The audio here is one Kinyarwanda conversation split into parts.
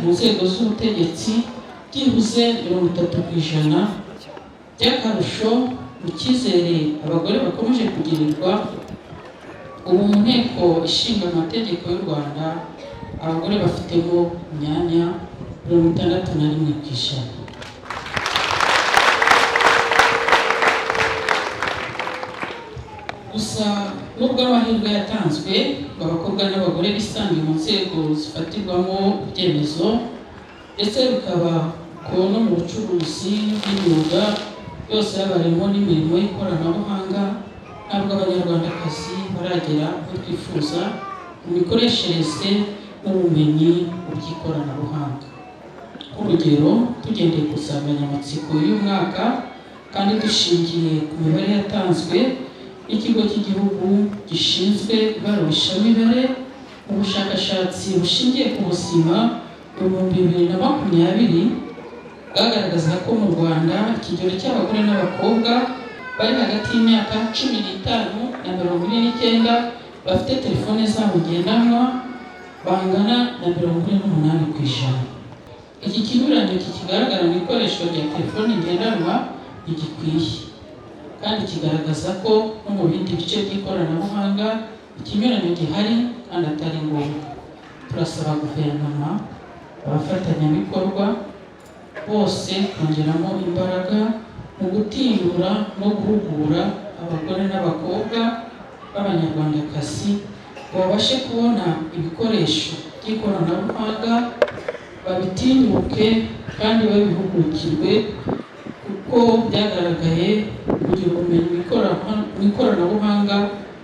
mu nzego z'ubutegetsi byibuze 30% by'akarusho mu cyizere abagore bakomeje kugirirwa. Ubu mu nteko ishinga amategeko y'u Rwanda abagore bafitemo imyanya 61%. Gusa nubwo amahirwe yatanzwe abakobwa n'abagore bisangiye mu nzego zifatirwamo ibyemezo ndetse bikaba ko no mu bucuruzi n'imyuga yose y'abarimo n'imirimo y'ikoranabuhanga, ntabwo abanyarwandakazi baragera aho twifuza mu mikoreshereze n'ubumenyi by'ikoranabuhanga. Urugero, tugendeye ku nsanganyamatsiko y'uyu mwaka kandi dushingiye ku mibare yatanzwe n'ikigo cy'igihugu gishinzwe ibarurishamibare mu bushakashatsi bushingiye ku buzima mu 2020, bwagaragaza ko mu Rwanda ikigero cy'abagore n'abakobwa bari hagati y'imyaka 15 na 49 bafite telefone zabo ngendanwa bangana na 48%. Iki kinyuranyo kigaragara mu ikoresho rya telefone ngendanwa ntigikwiye, kandi kigaragaza ko no mu bindi bice by'ikoranabuhanga ikinyuranyo gihari kandi atari ngombwa. Turasaba guverinoma, abafatanyabikorwa bose kongeramo imbaraga mu gutinyura no guhugura abagore n'abakobwa b'abanyarwandakazi ngo babashe kubona ibikoresho by'ikoranabuhanga, babitinyuke kandi babihugukirwe, kuko byagaragaye kugira ubumenyi mu ikoranabuhanga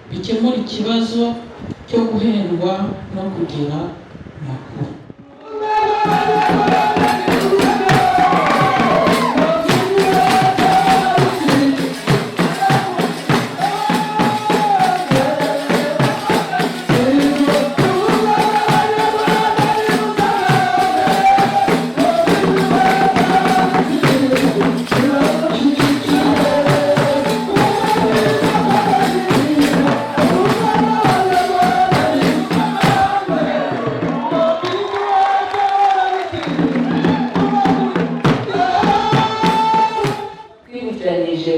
bikemura ikibazo cyo guhendwa no kugira amakuru.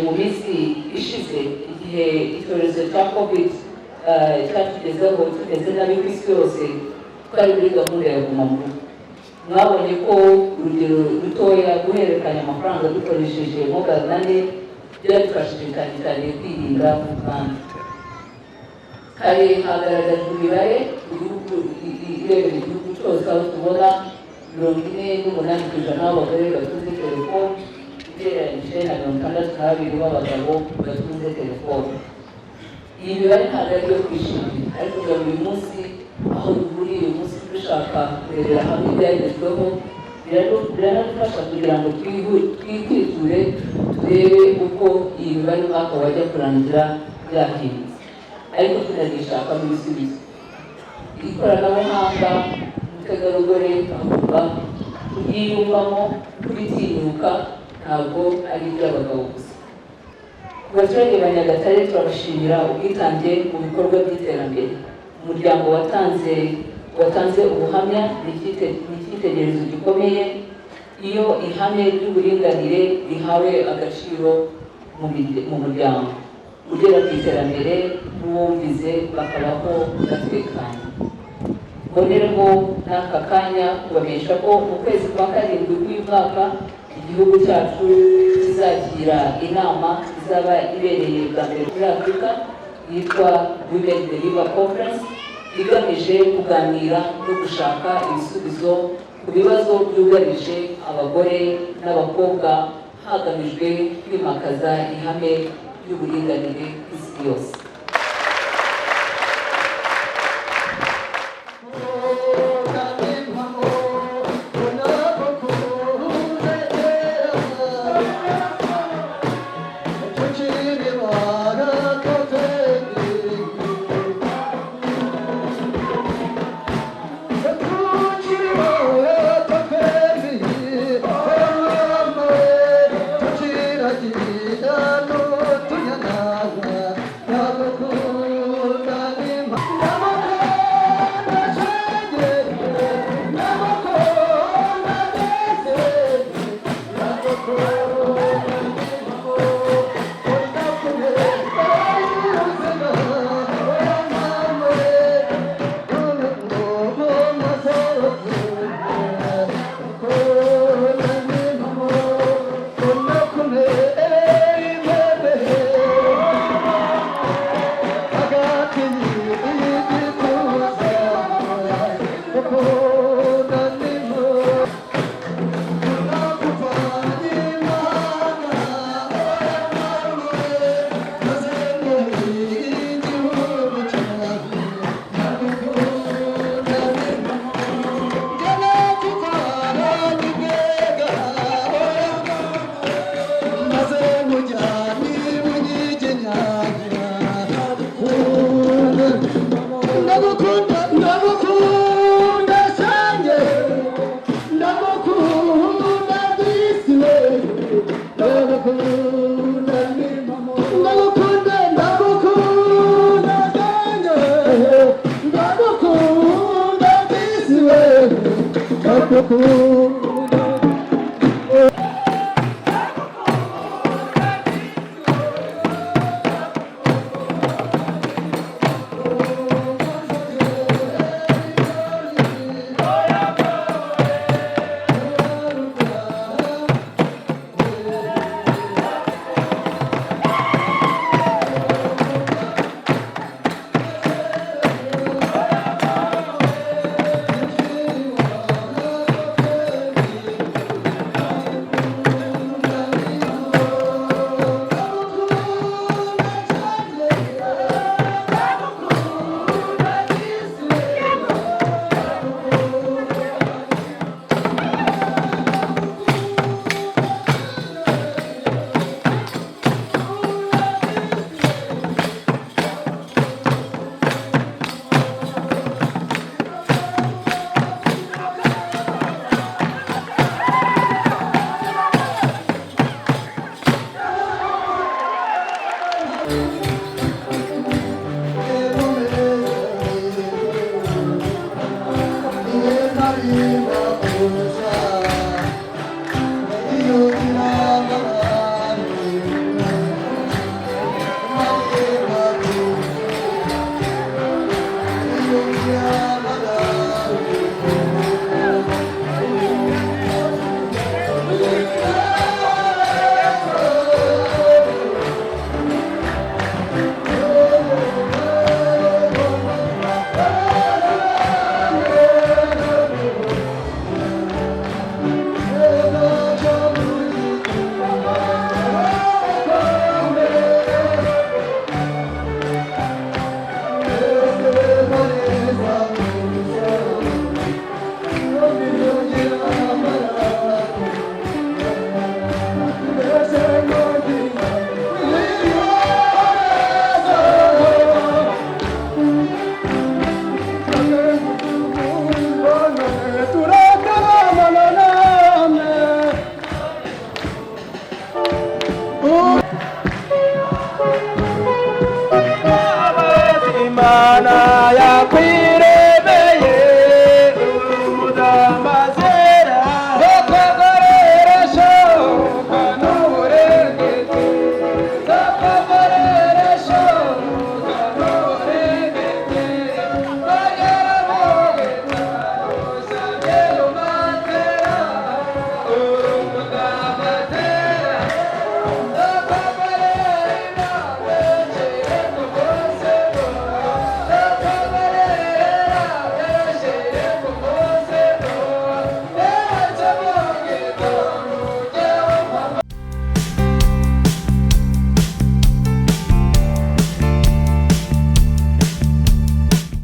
Mu minsi ishize igihe icyorezo cya covid cyatugezeho tugeze nabi ku isi yose, twari muri gahunda ya guma mu rugo. Mwabonye ko urugero rutoya guhererekanya amafaranga dukoresheje mobile money byadufashije cyane kwirinda ubwandu. Hari hagaragajwe imibare irebera igihugu cyose, aho tubona 48% w'abagore batunze telefone ugereranyije na 62% b'abagabo batunze telefone. Iyi mibare ntabwo ari iyo kwishimira, ariko buri munsi aho duhuriye uyu munsi dushaka kurebera hamwe ibyagezweho, biranadufasha kugira ngo twiture turebe uko iyi mibare umwaka wajya kurangira byahindutse, ariko tunagishakamo ibisubizo. Ikoranabuhanga umutegarugori agomba kuryiyumvamo, kuritinyuka, ntabwo ari iby'abagabo gusa. Ku baturage ba Nyagatare turabashimira ubwitange mu bikorwa by'iterambere. Umuryango watanze ubuhamya ni icyitegererezo gikomeye. Iyo ihame ry'uburinganire rihawe agaciro mu muryango, ugera ku iterambere n'uwumvize bakabaho batekanye. Mbonereho n'aka kanya kubamenyesha ko mu kwezi kwa karindwi k'uyu mwaka igihugu cyacu kizagira inama izaba ibereye bwa mbere muri Afurika yitwa Women Deliver Conference, igamije kuganira no gushaka ibisubizo ku bibazo byugarije abagore n'abakobwa, hagamijwe kwimakaza ihame ry'uburinganire ku isi yose. Never